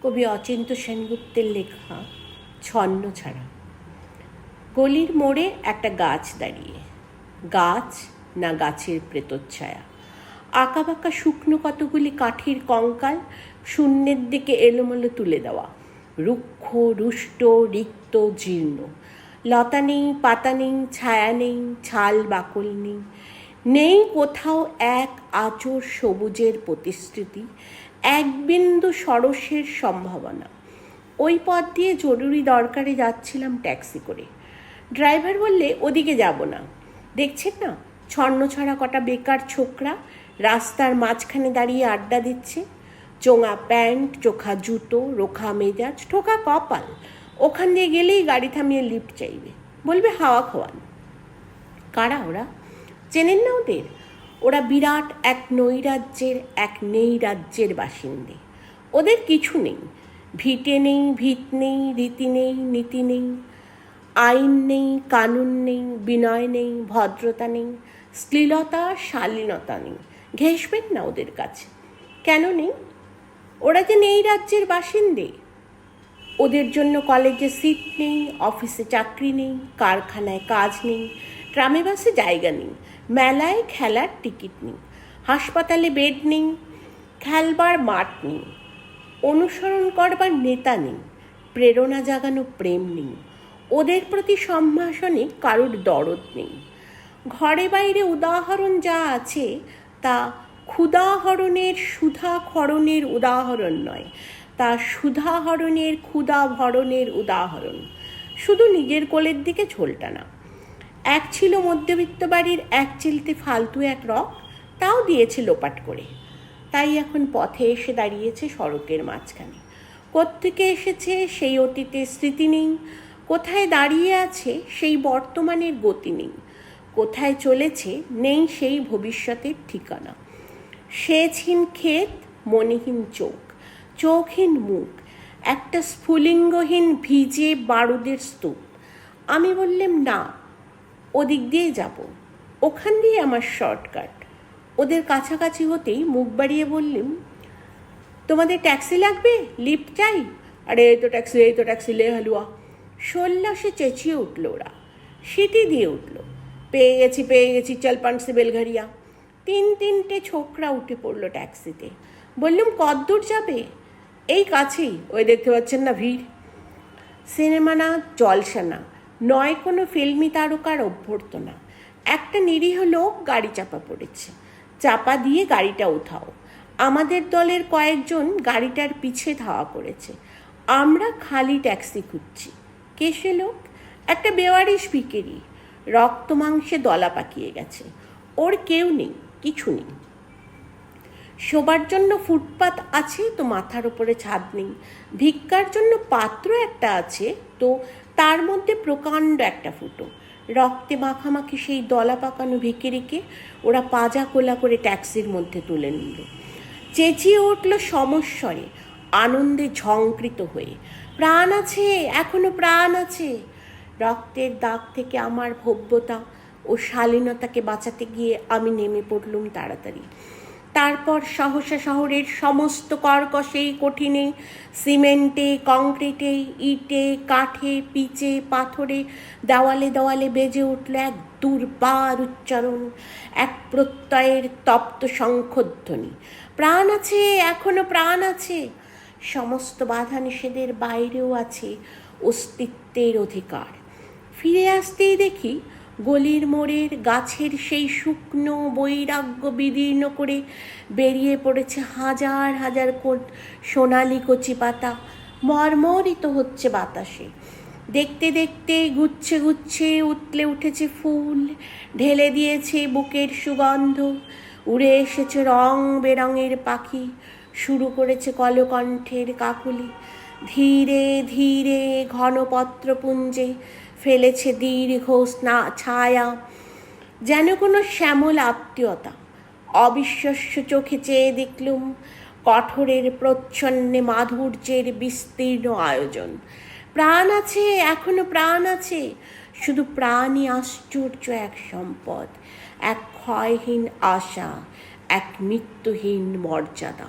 কবি অচিন্ত্য সেনগুপ্তের লেখা ছন্নছাড়া। গলির মোড়ে একটা গাছ দাঁড়িয়ে, গাছ না গাছের প্রেতচ্ছায়া, আঁকাবাঁকা শুকনো কতগুলি কাঠির কঙ্কাল শূন্যের দিকে এলোমেলো তুলে দেওয়া, রুক্ষ রুষ্ট রিক্ত জীর্ণ, লতা নেই, পাতা নেই, ছায়া নেই, ছাল বাকল নেই, নেই কোথাও এক আঁচড় সবুজের প্রতিশ্রুতি, এক বিন্দু সরসের সম্ভাবনা। ওই পথ দিয়ে জরুরি দরকারে যাচ্ছিলাম ট্যাক্সি করে। ড্রাইভার বললে ওদিকে যাব না, দেখছেন না ছন্নছাড়া কটা বেকার ছোকরা রাস্তার মাঝখানে দাঁড়িয়ে আড্ডা দিচ্ছে, চোঙা প্যান্ট, চোখা জুতো, রোখা মেজাজ, ঠোকা কপাল। ওখান দিয়ে গেলেই গাড়ি থামিয়ে লিফট চাইবে, বলবে হাওয়া খাওয়ান। কারা ওরা? চেনেন না ওদের? ওরা বিরাট এক নৈরাজ্যের, এক নেই রাজ্যের বাসিন্দে। ওদের কিছু নেই, ভিটে নেই, ভিত নেই, রীতি নেই, নীতি নেই, আইন নেই, কানুন নেই, বিনয় নেই, ভদ্রতা নেই, শ্লীলতা শালীনতা নেই। ঘেঁষবেন না ওদের কাছে। কেন নেই? ওরা যে নেই রাজ্যের বাসিন্দে। ওদের জন্য কলেজে সিট নেই, অফিসে চাকরি নেই, কারখানায় কাজ নেই, ট্রামে বাসে জায়গা নেই, মেলায় খেলার টিকিট নেই, হাসপাতালে বেড নেই, খেলবার মাঠ নেই, অনুসরণ করবার নেতা নেই, প্রেরণা জাগানো প্রেম নেই, ওদের প্রতি সম্ভাষণে কারোর দরদ নেই। ঘরে বাইরে উদাহরণ যা আছে তা ক্ষুদাহরণের সুধাখরণের উদাহরণ নয়, তা সুধাহরণের ক্ষুধাভরণের উদাহরণ। শুধু নিজের কোলের দিকে ঝোলটানা। এক ছিল মধ্যবিত্ত বাড়ির এক চিলতে ফালতু এক রক, তাও দিয়েছে লোপাট করে। তাই এখন পথে এসে দাঁড়িয়েছে সড়কের মাঝখানে। কোত্থেকে এসেছে সেই অতীতের স্মৃতি নেই, কোথায় দাঁড়িয়ে আছে সেই বর্তমানের গতি নেই, কোথায় চলেছে নেই সেই ভবিষ্যতের ঠিকানা। সেচহীন ক্ষেত, মনেহীন চোখ, চোখহীন মুখ, একটা স্ফুলিঙ্গহীন ভিজে বারুদের স্তূপ। আমি বললাম না, ওদিক দিয়ে যাব, ওখান দিয়ে আমার শর্টকাট। ওদের কাছাকাছি হতেই মুখ বাড়িয়ে বললাম, তোমাদের ট্যাক্সি লাগবে? লিফট চাই? আরে এই তো ট্যাক্সি লে হালুয়া। সে চেঁচিয়ে উঠল ওরা, সিটি দিয়ে উঠল, পেয়ে গেছি চল পান্ট সে বেলঘরিয়া। তিনটে ছোকরা উঠে পড়লো ট্যাক্সিতে। বললাম কদ্দূর যাবে? এই কাছেই, ওই দেখতে পাচ্ছেন না ভিড়। সিনেমা না, জলসা না, নয় কোনো ফিল্মি তারকার অভ্যর্থনা। একটা নিরীহ লোক গাড়ি চাপা পড়েছে, চাপা দিয়ে গাড়িটা উঠাও। আমাদের দলের কয়েকজন গাড়িটার পিছে ধাওয়া করেছে। আমরা খালি ট্যাক্সি খুঁজছি। কে সে লোক? একটা বেওয়ারিশ ভিখারি, রক্ত মাংসে দলা পাকিয়ে গেছে। ওর কেউ নেই, কিছু নেই। শোবার জন্য ফুটপাত আছে তো মাথার উপরে ছাদ নেই, ভিক্ষার জন্য পাত্র একটা আছে তো তার মধ্যে প্রকাণ্ড একটা ফুটো। রক্তে মাখামাখি সেই দলা পাকানো ভিখারিকে ওরা পাজা কোলা করে ট্যাক্সির মধ্যে তুলে নিল। চেঁচিয়ে উঠল সমস্বরে, আনন্দে ঝংকৃত হয়ে, প্রাণ আছে, এখনো প্রাণ আছে। রক্তের দাগ থেকে আমার ভব্যতা ও শালীনতাকে বাঁচাতে গিয়ে আমি নেমে পড়লুম তাড়াতাড়ি। তারপর সহসা শহরের সমস্ত কর্কশে, কঠিনে, সিমেন্টে, কংক্রিটে, ইটে, কাঠে, পিচে, পাথরে, দেওয়ালে দেওয়ালে বেজে উঠল এক দুর্বার উচ্চারণ, এক প্রত্যয়ের তপ্ত শঙ্খধ্বনি। প্রাণ আছে, এখনো প্রাণ আছে। সমস্ত বাধা নিষেধের বাইরেও আছে অস্তিত্বের অধিকার। ফিরে আসতেই দেখি গলির মোড়ের গাছের সেই শুকনো বৈরাগ্য বিদীর্ণ করে বেরিয়ে পড়েছে হাজার হাজার সোনালি কচি পাতা, মরমরিত হচ্ছে বাতাসে। দেখতে দেখতে গুচ্ছে গুচ্ছে উতলে উঠেছে ফুল, ঢেলে দিয়েছে বুকের সুগন্ধ, উড়ে এসেছে রং বেরঙের পাখি, শুরু করেছে কলকণ্ঠের কাকলি। ধীরে ধীরে ঘনপত্রপুঞ্জে ফেলেছে দীর্ঘ ছায়া, যেন কোনো শ্যামল আত্মীয়তা। অবিশ্বাস্য চোখে চেয়ে দেখলুম কঠোরের প্রচ্ছন্নে মাধুর্যের বিস্তীর্ণ আয়োজন। প্রাণ আছে, এখনো প্রাণ আছে। শুধু প্রাণই আশ্চর্য এক সম্পদ, এক ক্ষয়হীন আশা, এক মৃত্যুহীন মর্যাদা।